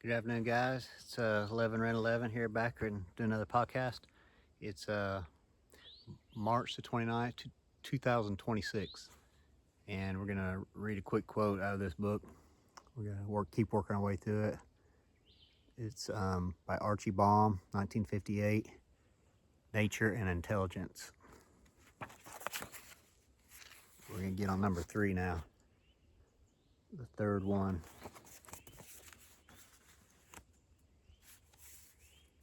Good afternoon, guys. It's 11 Red 11 here back and do another podcast. It's March the 29th, 2026, and we're going to read a quick quote out of this book. We're going to keep working our way through it. It's by Archie Baum, 1958, Nature and Intelligence. We're going to get on number 3 now, the third one.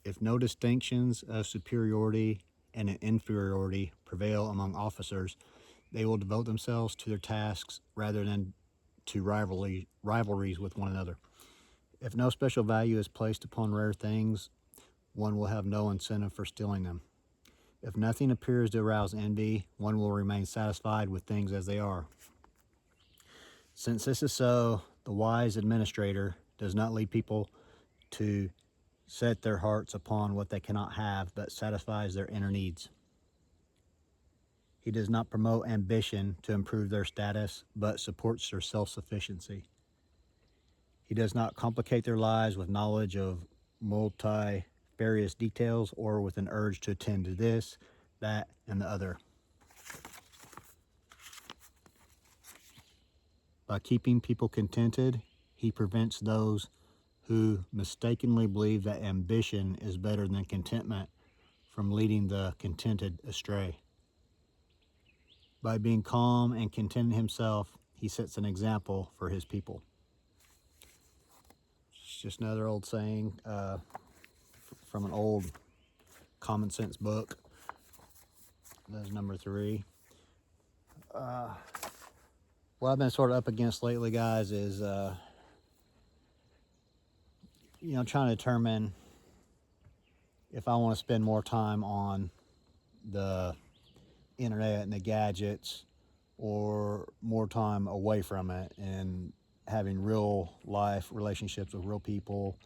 If no distinctions of superiority and inferiority prevail among officers, they will devote themselves to their tasks rather than to rivalries with one another. If no special value is placed upon rare things, one will have no incentive for stealing them. If nothing appears to arouse envy, one will remain satisfied with things as they are. Since this is so, the wise administrator does not lead people to set their hearts upon what they cannot have, but satisfies their inner needs. He does not promote ambition to improve their status, but supports their self-sufficiency. He does not complicate their lives with knowledge of multifarious details or with an urge to attend to this, that, and the other. By keeping people contented, he prevents those who mistakenly believe that ambition is better than contentment from leading the contented astray. By being calm and contented himself, he sets an example for his people. It's just another old saying from an old common sense book. That's number 3. What I've been sort of up against lately, guys, is trying to determine if I want to spend more time on the internet and the gadgets or more time away from it and having real life relationships with real people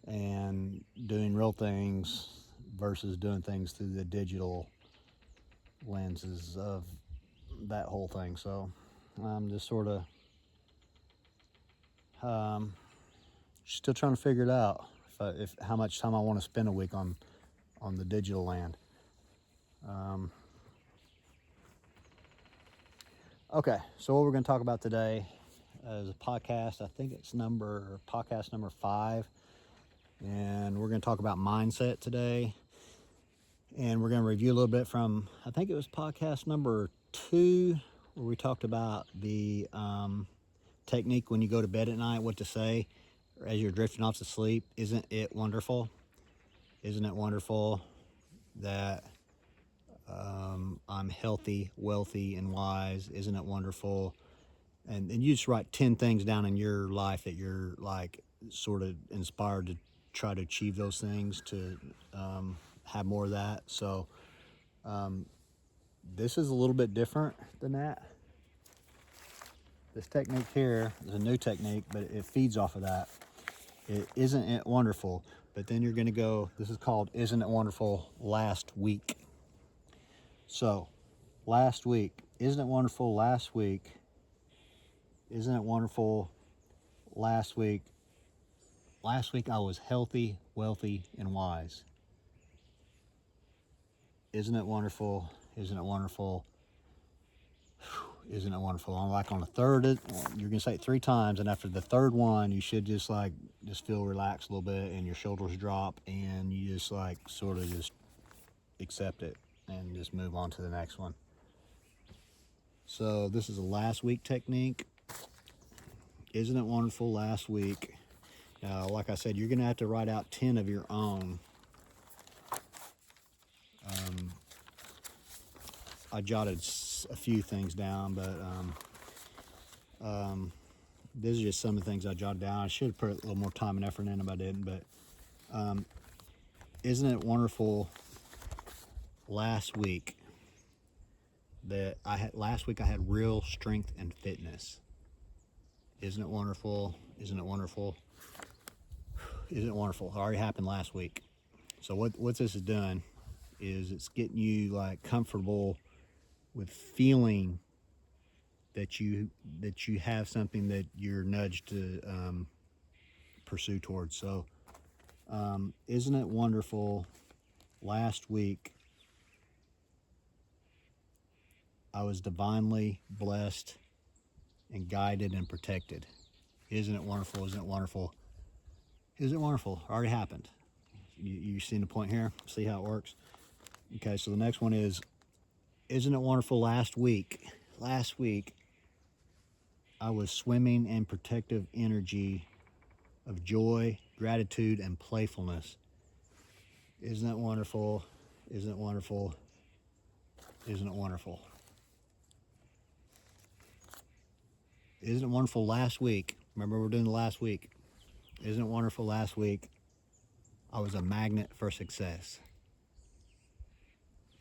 and doing real things versus doing things through the digital lenses of that whole thing. So I'm just sort of still trying to figure it out if how much time I want to spend a week on the digital land. Okay, so what we're going to talk about today is a podcast. I think it's podcast number 5, and we're going to talk about mindset today. And we're going to review a little bit from, I think it was podcast number 2, where we talked about the technique when you go to bed at night, what to say as you're drifting off to sleep. Isn't it wonderful? Isn't it wonderful that I'm healthy, wealthy, and wise? Isn't it wonderful? And you just write 10 things down in your life that you're like sort of inspired to try to achieve those things, to have more of that. So this is a little bit different than that. This technique here is a new technique, but it feeds off of that. Isn't it wonderful? But then you're going to go, this is called Isn't It Wonderful Last Week. So, last week, isn't it wonderful last week? Isn't it wonderful last week? Last week I was healthy, wealthy, and wise. Isn't it wonderful? Isn't it wonderful? Isn't it wonderful? I'm like on the third, you're going to say it 3 times, and after the third one, you should just feel relaxed a little bit, and your shoulders drop, and you just sort of just accept it and just move on to the next one. So this is a last week technique. Isn't it wonderful last week? Like I said, you're going to have to write out 10 of your own. I jotted a few things down, but these are just some of the things I jotted down. I should have put a little more time and effort in if I didn't, but isn't it wonderful last week that last week I had real strength and fitness? Isn't it wonderful? Isn't it wonderful? Isn't it wonderful? It already happened last week. So what this is doing is it's getting you comfortable with feeling that you have something that you're nudged to pursue towards. So, isn't it wonderful? Last week, I was divinely blessed and guided and protected. Isn't it wonderful? Isn't it wonderful? Isn't it wonderful? Already happened. You seen the point here? See how it works? Okay, so the next one is, isn't it wonderful? Last week, I was swimming in protective energy of joy, gratitude, and playfulness. Isn't that wonderful? Isn't it wonderful? Isn't it wonderful? Isn't it wonderful? Last week, remember we're doing the last week. Isn't it wonderful? Last week, I was a magnet for success.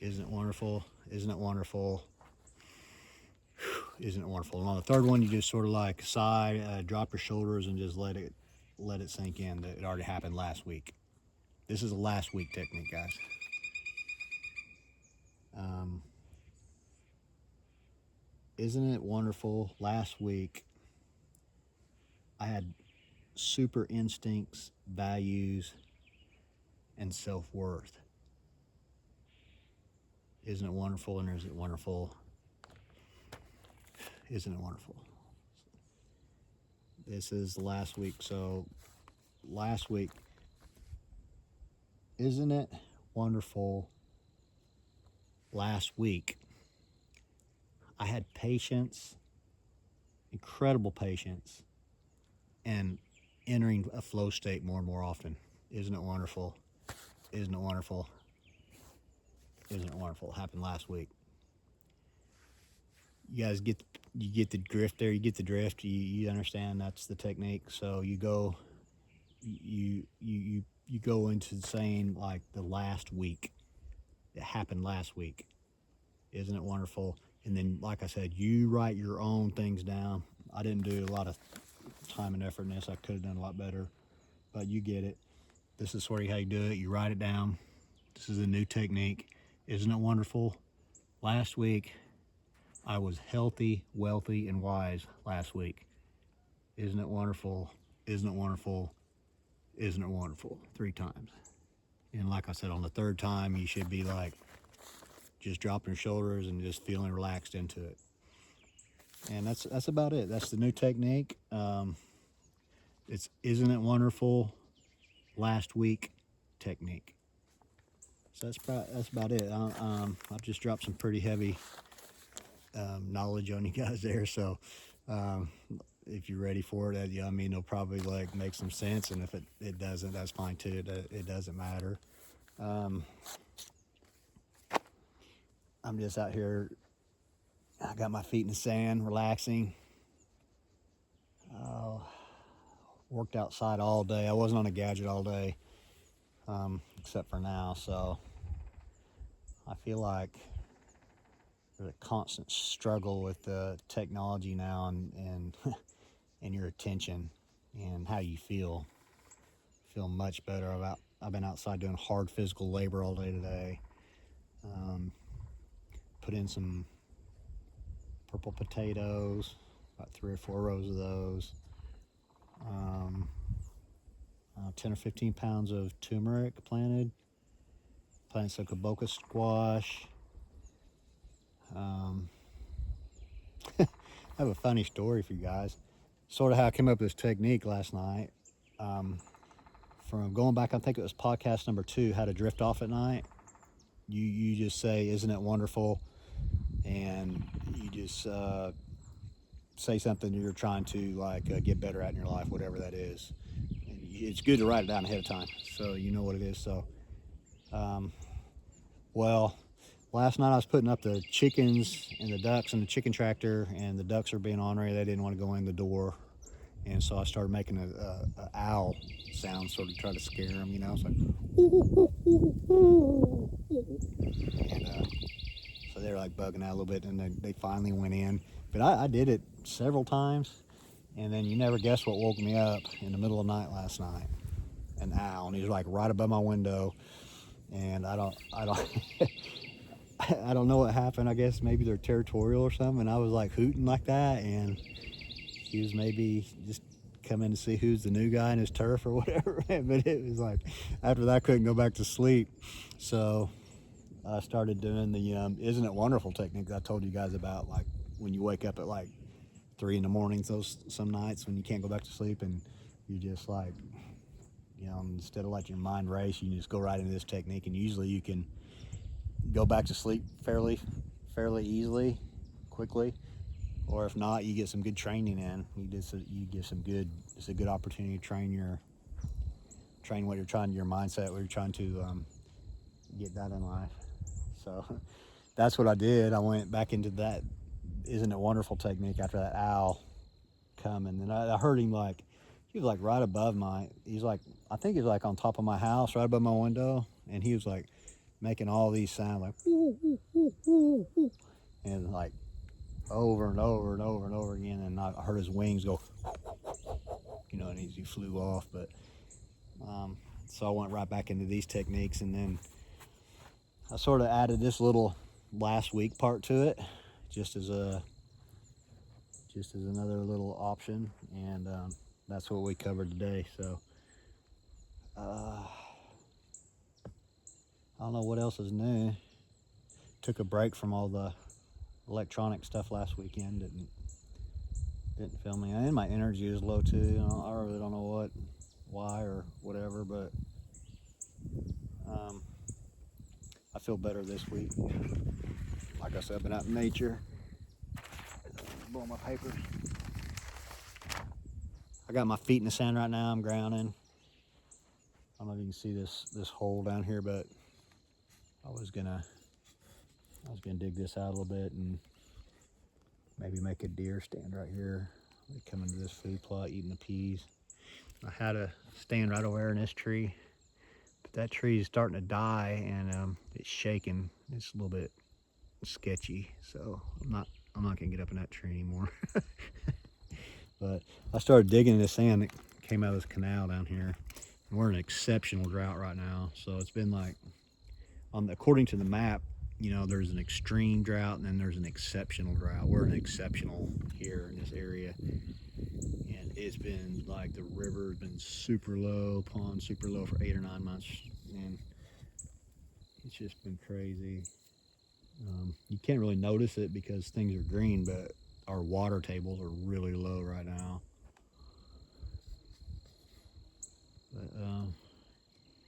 Isn't it wonderful? Isn't it wonderful? Isn't it wonderful? And on the third one, you just sort of like sigh, drop your shoulders, and just let it sink in that it already happened last week. This is a last week technique, guys. Isn't it wonderful? Last week, I had super instincts, values, and self-worth. Isn't it wonderful? And is it wonderful? Isn't it wonderful? This is last week. So last week, isn't it wonderful? Last week, I had patience, incredible patience, and entering a flow state more and more often. Isn't it wonderful? Isn't it wonderful? Isn't it wonderful? It happened last week. You guys get the drift there. You get the drift. You understand that's the technique. So you go into saying like the last week. It happened last week. Isn't it wonderful? And then, like I said, you write your own things down. I didn't do a lot of time and effort in this. I could have done a lot better, but you get it. This is sort of how you do it. You write it down. This is a new technique. Isn't it wonderful? Last week, I was healthy, wealthy, and wise last week. Isn't it wonderful? Isn't it wonderful? Isn't it wonderful? 3 times. And like I said, on the third time, you should be like just dropping your shoulders and just feeling relaxed into it. And that's about it. That's the new technique. It's isn't it wonderful? Last week technique. So that's about it. I've just dropped some pretty heavy knowledge on you guys there. So if you're ready for it, I mean, it'll probably like make some sense. And if it doesn't, that's fine too. It doesn't matter. I'm just out here. I got my feet in the sand, relaxing. Worked outside all day. I wasn't on a gadget all day, except for now. So I feel like there's a constant struggle with the technology now and and your attention and how you feel. Feel much better. I've been outside doing hard physical labor all day today. Put in some purple potatoes, about 3 or 4 rows of those. 10 or 15 pounds of turmeric planted some kaboka squash. I have a funny story for you guys. Sort of how I came up with this technique last night. From going back, I think it was podcast number 2, how to drift off at night. You just say, isn't it wonderful? And you just say something you're trying to like get better at in your life, whatever that is. And it's good to write it down ahead of time so you know what it is. So, well, last night I was putting up the chickens and the ducks in the chicken tractor, and the ducks are being ornery. They didn't want to go in the door. And so I started making a owl sound, sort of try to scare them, you know. It's like, and so they're like bugging out a little bit, and they finally went in. But I did it several times, and then you never guess what woke me up in the middle of the night last night. An owl, and he was like right above my window, and I don't I don't know what happened. I guess maybe they're territorial or something. And I was like hooting like that, and he was maybe just come in to see who's the new guy in his turf or whatever. But it was like, after that, I couldn't go back to sleep. So I started doing the Isn't It Wonderful technique that I told you guys about, like when you wake up at like 3 in the mornings, those some nights when you can't go back to sleep, and you just like, instead of letting your mind race, you just go right into this technique, and usually you can go back to sleep fairly easily, quickly. Or if not, you get some good training in. You get some good. It's a good opportunity to train what you're trying, your mindset, what you're trying to get done in life. So that's what I did. I went back into that Isn't It Wonderful technique after that owl coming, and I heard him like, he was like right above he's like, I think he's like on top of my house, right above my window, and he was like making all these sounds like woo, woo, woo, woo, woo, and like over and over and over and over again, and I heard his wings go, and he flew off. But so I went right back into these techniques, and then I sort of added this little last week part to it, just as another little option, and that's what we covered today. So I don't know what else is new. Took a break from all the electronic stuff last weekend. Didn't film me, and my energy is low too. I really don't know why or whatever, but I feel better this week. Like I said, I've been out in nature. Blowing my papers. I got my feet in the sand right now. I'm grounding. I don't know if you can see this hole down here, but I was gonna dig this out a little bit and maybe make a deer stand right here. They come into this food plot eating the peas. I had a stand right over there in this tree, but that tree is starting to die, and it's shaking. It's a little bit sketchy, so I'm not gonna get up in that tree anymore. But I started digging this sand that came out of this canal down here. And we're in an exceptional drought right now, so it's been like, according to the map, there's an extreme drought and then there's an exceptional drought. We're in an exceptional here in this area, and it's been like the river's been super low, pond super low for 8 or 9 months, and it's just been crazy. You can't really notice it because things are green, but our water tables are really low right now. But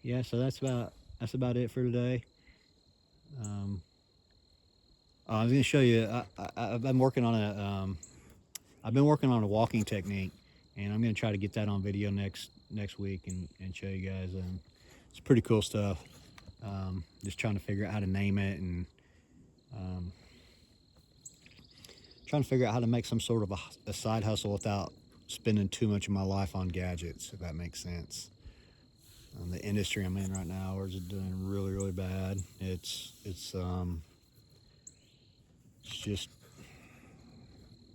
yeah, so that's about it for today. I was going to show you. I've been working on a walking technique, and I'm going to try to get that on video next week and show you guys. It's pretty cool stuff. Just trying to figure out how to name it, and trying to figure out how to make some sort of a side hustle without spending too much of my life on gadgets, if that makes sense. The industry I'm in right now is doing really, really bad. It's just,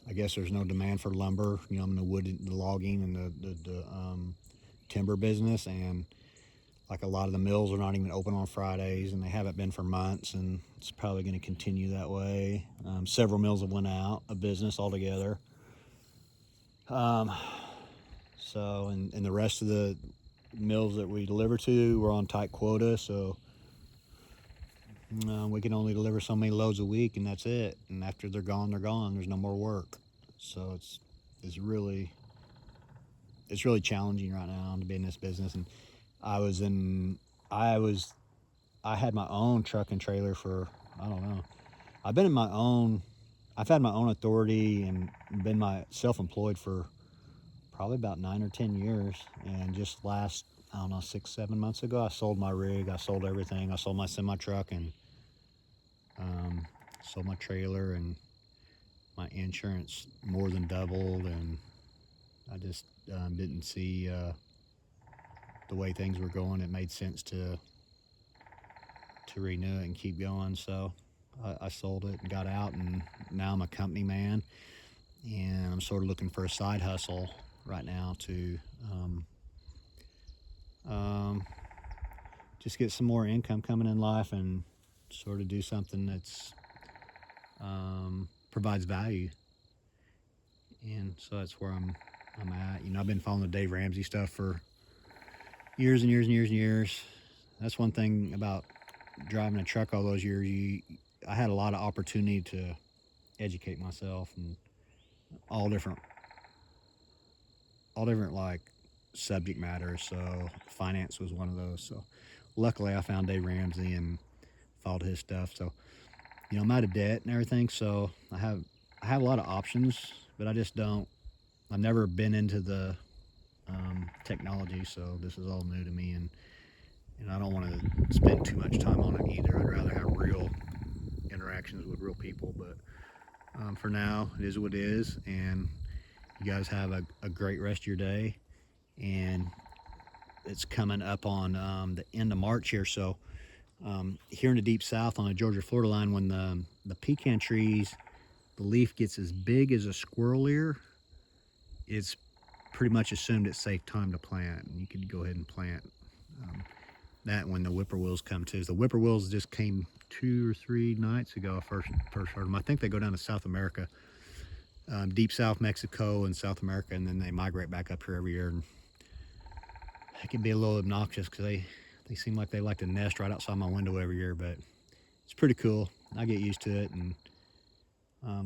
I guess there's no demand for lumber. I'm in the wood, the logging, and the timber business, and like a lot of the mills are not even open on Fridays, and they haven't been for months, and it's probably going to continue that way. Several mills have went out of business altogether. So, and the rest of the mills that we deliver to, we're on tight quota, so we can only deliver so many loads a week, and that's it. And after they're gone, they're gone. There's no more work. So it's really challenging right now to be in this business. And I had my own truck and trailer for, I don't know. I've had my own authority and been self-employed for probably about 9 or 10 years. And just last, 6-7 months ago, I sold my rig. I sold everything. I sold my semi-truck and sold my trailer, and my insurance more than doubled, and I just didn't see the way things were going. It made sense to renew it and keep going, so I sold it and got out, and now I'm a company man, and I'm sort of looking for a side hustle right now to just get some more income coming in life and sort of do something that's provides value. And so that's where I'm I'm at. I've been following the Dave Ramsey stuff for years and years and years and years. That's one thing about driving a truck all those years. I had a lot of opportunity to educate myself and all different, like subject matters. So finance was one of those. So luckily, I found Dave Ramsey and followed his stuff. So I'm out of debt and everything. So I have a lot of options, but I just don't. I've never been into the technology, so this is all new to me, and I don't want to spend too much time on it either. I'd rather have real interactions with real people. But for now, it is what it is, and you guys have a great rest of your day. And it's coming up on the end of March here, so here in the deep south on the Georgia-Florida line, when the pecan trees, the leaf gets as big as a squirrel ear, it's pretty much assumed it's safe time to plant, and you can go ahead and plant that when the whippoorwills come too. The whippoorwills just came 2 or 3 nights ago. I first heard them. I think they go down to South America, deep South Mexico and South America, and then they migrate back up here every year. And it can be a little obnoxious because they seem like they like to nest right outside my window every year, but it's pretty cool. I get used to it, and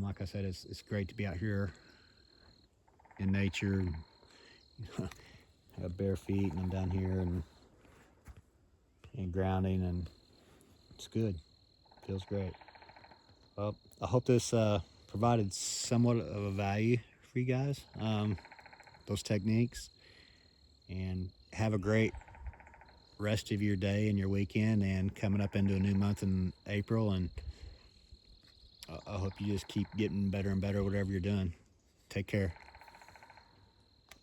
like I said, it's great to be out here in nature. I have bare feet, and I'm down here and grounding, and it's good. Feels great. Well, I hope this provided somewhat of a value for you guys, those techniques, and have a great rest of your day and your weekend, and coming up into a new month in April. And I hope you just keep getting better and better whatever you're doing. Take care.